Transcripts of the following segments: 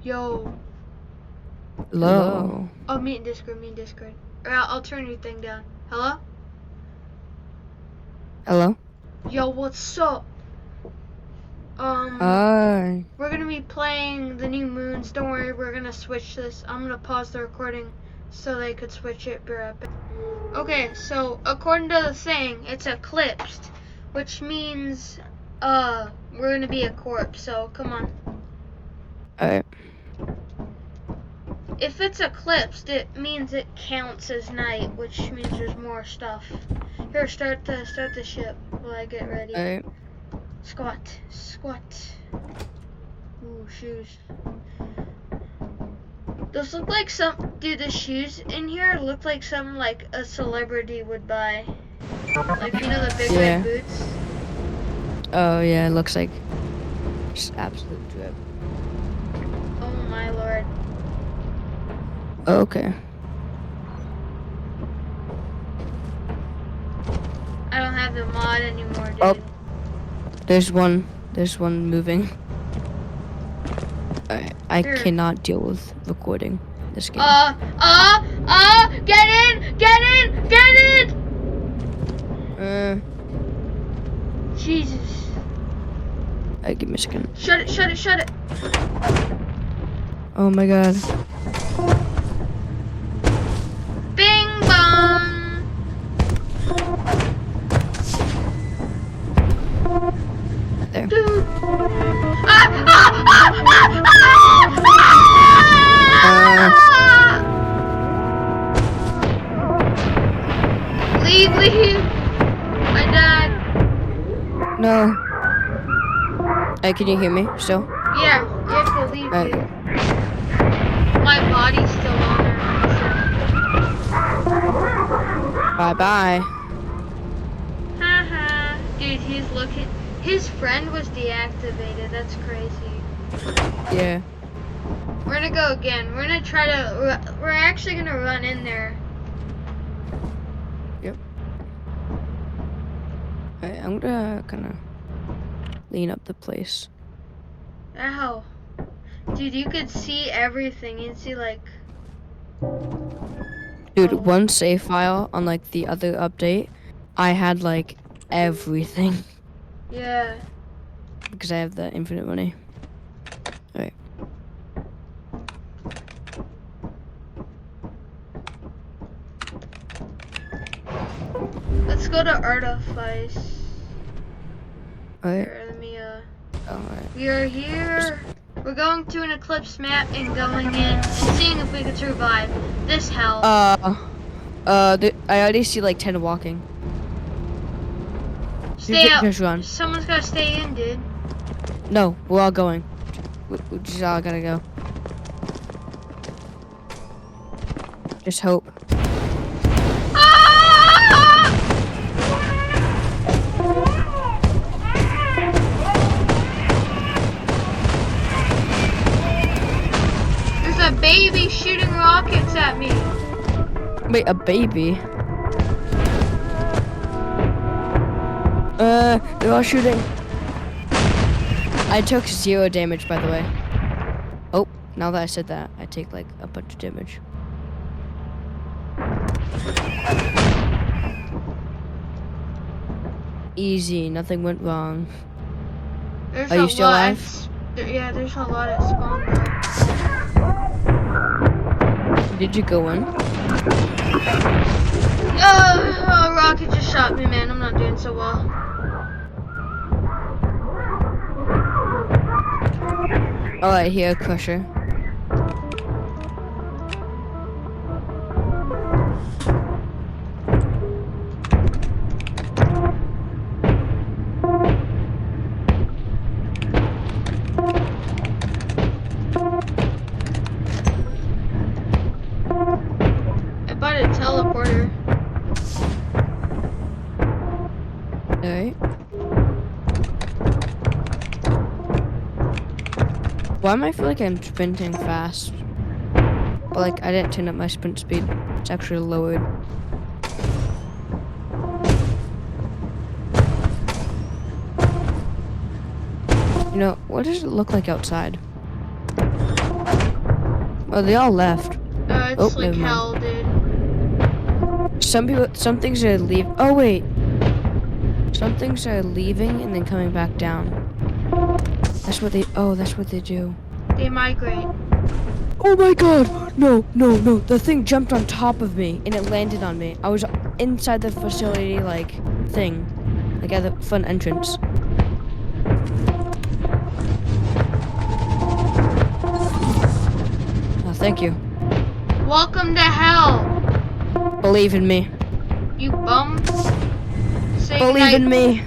Yo. Hello. Oh, meet in Discord. Or I'll turn your thing down. Hello? Hello. Yo, what's up? Hi. We're gonna be playing the new moons. Don't worry, we're gonna switch this. I'm gonna pause the recording so they could switch it. Be right back. Okay, so according to the thing, it's eclipsed, which means we're gonna be a corpse. So come on. Alright. If it's eclipsed, it means it counts as night, which means there's more stuff. Here, start the ship while I get ready. Alright. Squat. Ooh, shoes. Those look like dude, the shoes in here look like something like a celebrity would buy. Like, you know, the big red boots? Oh yeah, it looks like just absolute drip. Oh my lord. Okay. I don't have the mod anymore, dude. Oh. There's one moving. Alright. I cannot deal with recording this game. Get in! Jesus. Alright, give me a second. Shut it. Oh my god. Bing bong. There. Dude. Leave. My dad. No. Hey, can you hear me still? Yeah, you have to leave. My body's still on there. Bye. Haha. Dude, he's looking. His friend was deactivated. That's crazy. Yeah. We're gonna go again. We're gonna try to. We're actually gonna run in there. Yep. Alright, I'm gonna kind of lean up the place. Ow. Dude, you could see everything. You'd see, like... Dude, one save file on, like, the other update, I had, like, everything. Yeah. Because I have the infinite money. Alright. Let's go to Artifice. Alright. Here, let me, Alright. We are here. We're going to an eclipse map and going in and seeing if we can survive this hell. I already see like 10 walking. Stay out. Just run. Someone's gotta stay in, dude. No, we're all going. We just all gotta go. Just hope. A baby shooting rockets at me. Wait, a baby? They're all shooting. I took 0 damage, by the way. Oh, now that I said that, I take like a bunch of damage. Easy, nothing went wrong. Are you still alive? Yeah, there's a lot at spawn though. Did you go in? Oh, rocket just shot me, man. I'm not doing so well. Oh, I hear a crusher. Teleporter. Alright. Why am I feel like I'm sprinting fast? But like I didn't turn up my sprint speed. It's actually lowered. You know, what does it look like outside? Oh, they all left. It's Oh, like never mind. hell, dude. Some things are leaving. Oh wait, some things are leaving and then coming back down. That's what they. Oh, that's what they do. They migrate. Oh my god! No, no, no! The thing jumped on top of me and it landed on me. I was inside the facility, like thing, like at the front entrance. Oh, thank you. Welcome to hell, Believe in me. you bum. Say Believe in me.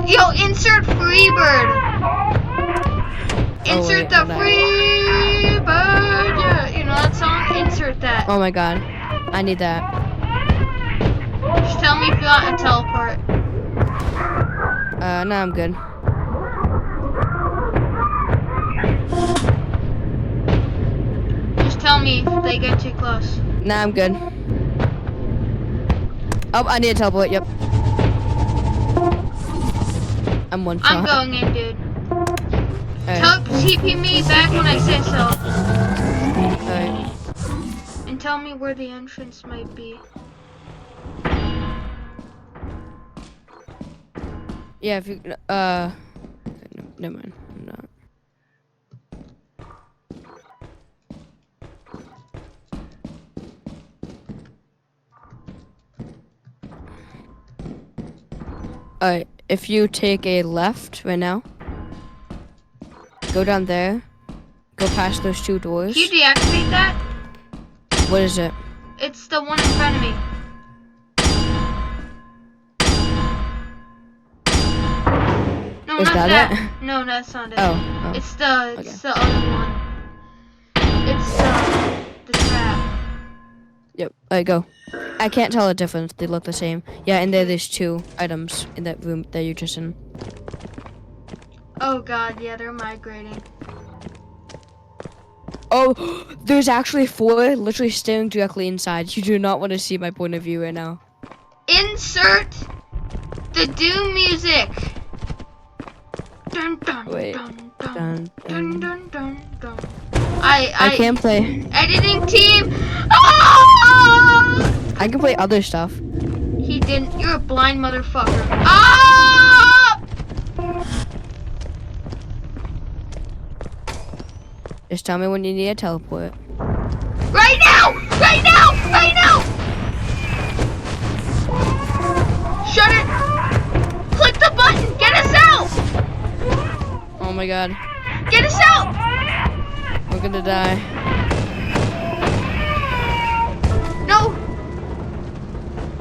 Yo, insert Freebird. Insert wait, the hold on. Freebird. Yeah, you know that song? Insert that. Oh my god, I need that. Just tell me if you want a teleport. No, I'm good. Just tell me if they get too close. Nah, I'm good. Oh, I need a teleport. Yep. I'm one shot. I'm going in, dude. Alright. TP me back when I say so. Alright. And tell me where the entrance might be. Yeah, if you no, never mind. I'm not. Alright, if you take a left right now, go down there, go past those two doors. Can you deactivate that? What is it? It's the one in front of me. No, Is not that that. it? No, that's not it. Oh. It's the Okay. other one. It's the trap. Yep. Alright, go. I can't tell the difference. They look the same. Yeah, and there's two items in that room that you're just in. Oh god, yeah, they're migrating. Oh, there's actually four literally staring directly inside. You do not want to see my point of view right now. Insert the Doom music. Dun dun Wait. dun dun Dun, dun dun. dun dun dun. I can't play. Editing team. Ah! I can play other stuff. He didn't. You're a blind motherfucker. Ah! Just tell me when you need a teleport. Right now! Right now! Right now! Shut it! Click the button! Get us out! Oh my god. Get us out! We're gonna die. No!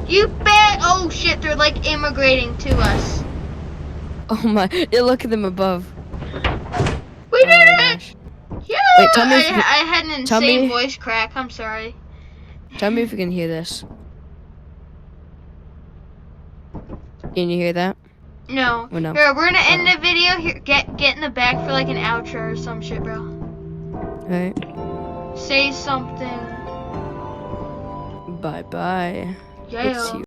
You bet! Oh shit, they're like immigrating to us. Oh my. Yeah, look at them above. We Oh did my it! gosh. Yeah! Wait, tell me if you- I had an tell insane me- voice crack. I'm sorry. Tell me if you can hear this. Can you hear that? No. Or no? Here, we're gonna end Oh. the video. Here, get in the back for like an outro or some shit, bro. Alright. Say something. Bye bye. Yeah. It's you.